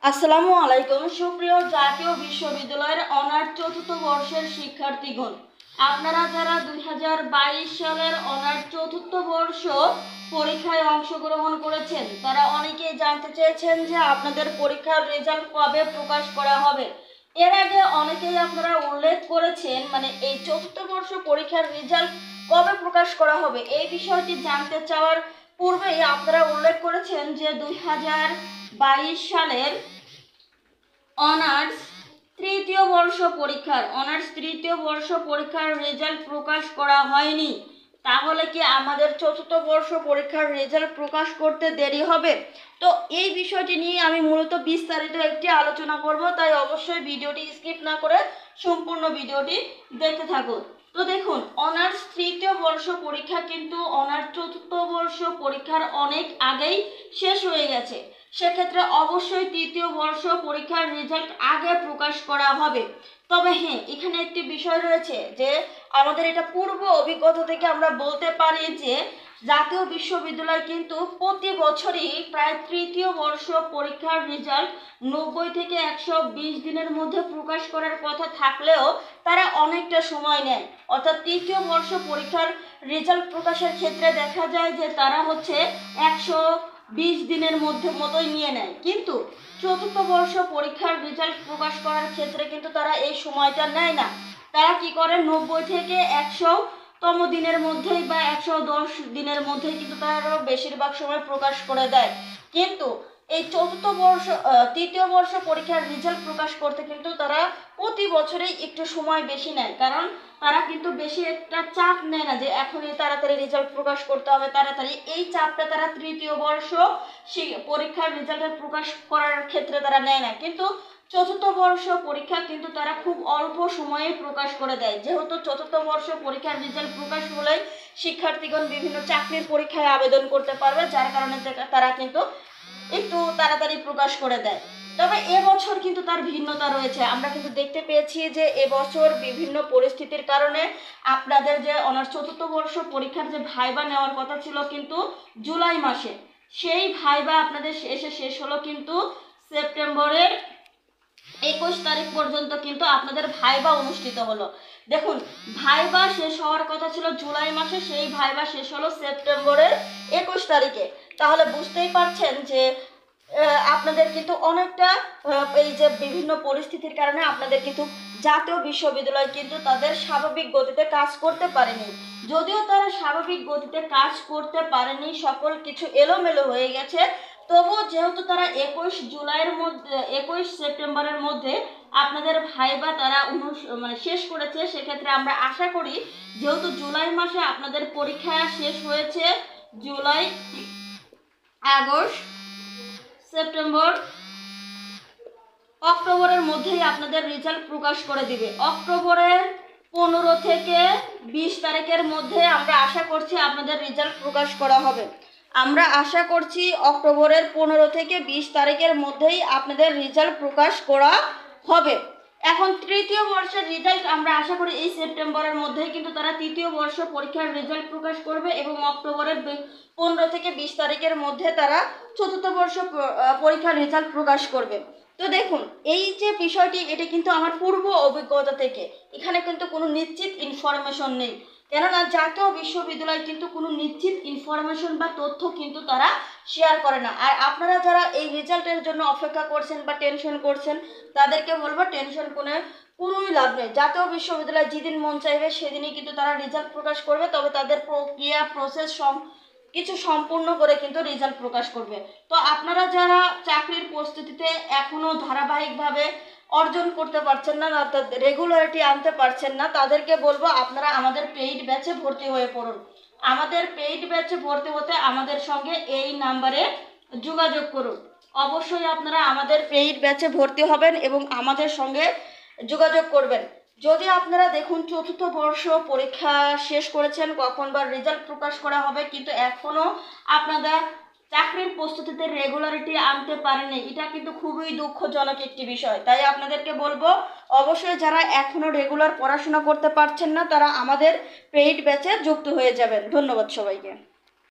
আসসালামু আলাইকুম সুপ্রিয় জাতীয় বিশ্ববিদ্যালয়ের অনার্স চতুর্থ বর্ষের শিক্ষার্থীগণ, আপনারা যারা 2022 সালের অনার্স চতুর্থ বর্ষ পরীক্ষায় অংশগ্রহণ করেছেন তারা অনেকেই জানতে চেয়েছেন যে আপনাদের পরীক্ষার রেজাল্ট কবে প্রকাশ করা হবে। এর আগে অনেকেই আপনারা উল্লেখ করেছেন এই চতুর্থ বর্ষ পরীক্ষার রেজাল্ট কবে প্রকাশ করা হবে এই বিষয়টি জানতে চাওয়ার পূর্বেই আপনারা উল্লেখ করেছেন যে 2022 সালের অনার্স তৃতীয় বর্ষ পরীক্ষার রেজাল্ট প্রকাশ করা হয়নি, তাহলে কি আমাদের চতুর্থ বর্ষ পরীক্ষার রেজাল্ট প্রকাশ করতে দেরি হবে? তো এই বিষয়টি নিয়ে আমি মূলত বিস্তারিত একটি আলোচনা করব, তাই অবশ্যই ভিডিওটি স্কিপ না করে সম্পূর্ণ ভিডিওটি দেখতে থাকুন। তো দেখুন, অনার্স তৃতীয় বর্ষ পরীক্ষা কিন্তু অনার্স চতুর্থ বর্ষ পরীক্ষার অনেক আগেই শেষ হয়ে গেছে। সেক্ষেত্রে অবশ্যই তৃতীয় বর্ষ পরীক্ষার রেজাল্ট আগে প্রকাশ করা হবে। তবে হ্যাঁ, এখানে একটি বিষয় রয়েছে যে আমাদের এটা পূর্ব অভিজ্ঞতা থেকে আমরা বলতে পারি যে জাতীয় বিশ্ববিদ্যালয় কিন্তু প্রতি বছরই প্রায় তৃতীয় বর্ষ পরীক্ষার রেজাল্ট 90 থেকে 120 দিনের মধ্যে প্রকাশ করার কথা থাকলেও তারা অনেকটা সময় নেয়। অর্থাৎ তৃতীয় বর্ষ পরীক্ষার রেজাল্ট প্রকাশের ক্ষেত্রে দেখা যায় যে তারা 120 দিনের মতোই নিয়ে নেয়, কিন্তু চতুর্থ বর্ষ পরীক্ষার রেজাল্ট প্রকাশ করার ক্ষেত্রে কিন্তু তারা এই সময়টা নেয় না। তারা কি করে, 90 থেকে 100তম দিনের মধ্যেই বা 110 দিনের মধ্যেই কিন্তু তারা বেশিরভাগ সময় প্রকাশ করে দেয়। কিন্তু এই তৃতীয় বর্ষ পরীক্ষার রেজাল্ট প্রকাশ করতে কিন্তু তারা প্রতি বছরেই একটু সময় বেশি নেয়, কারণ তারা কিন্তু বেশি একটা চাপ নেয় না যে এখনই তাড়াতাড়ি রেজাল্ট প্রকাশ করতে হবে তাড়াতাড়ি। এই চাপটা তারা তৃতীয় বর্ষ পরীক্ষার রেজাল্টের প্রকাশ করার ক্ষেত্রে তারা নেয় না, কিন্তু চতুর্থ বর্ষ পরীক্ষা কিন্তু তারা খুব অল্প সময়ে প্রকাশ করে দেয়। যেহেতু চতুর্থ বর্ষ পরীক্ষার রেজাল্ট প্রকাশ হলেই শিক্ষার্থীগণ বিভিন্ন চাকরির পরীক্ষায় আবেদন করতে পারবে, যার কারণে তারা কিন্তু একটু তাড়াতাড়ি প্রকাশ করে দেয়। তবে এবছর কিন্তু তার ভিন্নতা রয়েছে। আমরা কিন্তু দেখতে পেয়েছি যে এবছর বিভিন্ন পরিস্থিতির কারণে আপনাদের যে অনার্স চতুর্থ বর্ষ পরীক্ষার যে ভাইবা নেওয়ার কথা ছিল কিন্তু জুলাই মাসে, সেই ভাইবা আপনাদের শেষ হলো কিন্তু সেপ্টেম্বরের 21 তারিখ পর্যন্ত কিন্তু আপনাদের ভাইবা অনুষ্ঠিত হলো। দেখুন, ভাইবা শেষ হওয়ার কথা ছিল জুলাই মাসে, সেই ভাইবা শেষ হলো সেপ্টেম্বরের 21 তারিখে। তাহলে বুঝতেই পারছেন যে আপনাদের কিন্তু অনেকটা এই যে বিভিন্ন পরিস্থিতির কারণে আপনাদের কিন্তু জাতীয় বিশ্ববিদ্যালয় কিন্তু তাদের স্বাভাবিক গতিতে কাজ করতে পারেনি। যদিও তারা স্বাভাবিক গতিতে কাজ করতে পারেনি, সকল কিছু এলোমেলো হয়ে গেছে, তবুও যেহেতু তারা 21 সেপ্টেম্বরের মধ্যে আপনাদের ভাইবা তারা শেষ করেছে, সেক্ষেত্রে আমরা আশা করি যেহেতু জুলাই মাসে আপনাদের পরীক্ষা শেষ হয়েছে, জুলাই, আগস্ট, সেপ্টেম্বর, অক্টোবরের মধ্যেই আপনাদের রেজাল্ট প্রকাশ করে দিবে। অক্টোবরের 15 থেকে 20 তারিখের মধ্যে আমরা আশা করছি আপনাদের রেজাল্ট প্রকাশ করা হবে। আমরা আশা করছি অক্টোবরের 15 থেকে 20 তারিখের মধ্যেই আপনাদের রেজাল্ট প্রকাশ করা হবে। এখন তৃতীয় বর্ষের রেজাল্ট আমরা আশা করি এই সেপ্টেম্বরের মধ্যেই কিন্তু তারা তৃতীয় বর্ষ পরীক্ষার রেজাল্ট প্রকাশ করবে এবং অক্টোবরের 15 থেকে 20 তারিখের মধ্যে তারা চতুর্থ বর্ষ পরীক্ষার রেজাল্ট প্রকাশ করবে। তো দেখুন, এই যে বিষয়টি এটা কিন্তু আমার পূর্ব অভিজ্ঞতা থেকে, এখানে কিন্তু কোনো নিশ্চিত ইনফরমেশন নেই, কেননা জাতীয় বিশ্ববিদ্যালয় কিন্তু কোনো নিশ্চিত ইনফরমেশন বা তথ্য কিন্তু তারা শেয়ার করে না। আর আপনারা যারা এই রেজাল্টের জন্য অপেক্ষা করছেন বা টেনশন করছেন তাদেরকে বলবো, টেনশন কোনোই লাভ নেই। জাতীয় বিশ্ববিদ্যালয় যেদিন মন চাইবে সেদিনই কিন্তু তারা রেজাল্ট প্রকাশ করবে, তবে তাদের প্রক্রিয়া প্রসেস কিছু সম্পূর্ণ করে কিন্তু রেজাল্ট প্রকাশ করবে। তো আপনারা যারা চাকরির প্রস্তুতিতে এখনো ধারাবাহিকভাবে অর্জন করতে পারছেন না, অর্থাৎ রেগুলারিটি আনতে পারছেন না, তাদেরকে বলবো আপনারা আমাদের পেইড ব্যাচে ভর্তি হয়ে পড়ুন। আমাদের পেইড ব্যাচে ভর্তি হতে আমাদের সঙ্গে এই নাম্বারে যোগাযোগ করুন। অবশ্যই আপনারা আমাদের পেইড ব্যাচে ভর্তি হবেন এবং আমাদের সঙ্গে যোগাযোগ করবেন। যদি আপনারা দেখুন চতুর্থ বর্ষ পরীক্ষা শেষ করেছেন, কখন বা রেজাল্ট প্রকাশ করা হবে, কিন্তু এখনো আপনারা চাকরির প্রস্তুতিতে রেগুলারিটি আনতে পারেনি, এটা কিন্তু খুবই দুঃখজনক একটি বিষয়। তাই আপনাদেরকে বলবো অবশ্যই যারা এখনো রেগুলার পড়াশোনা করতে পারছেন না তারা আমাদের পেইড ব্যাচে যুক্ত হয়ে যাবেন। ধন্যবাদ সবাইকে।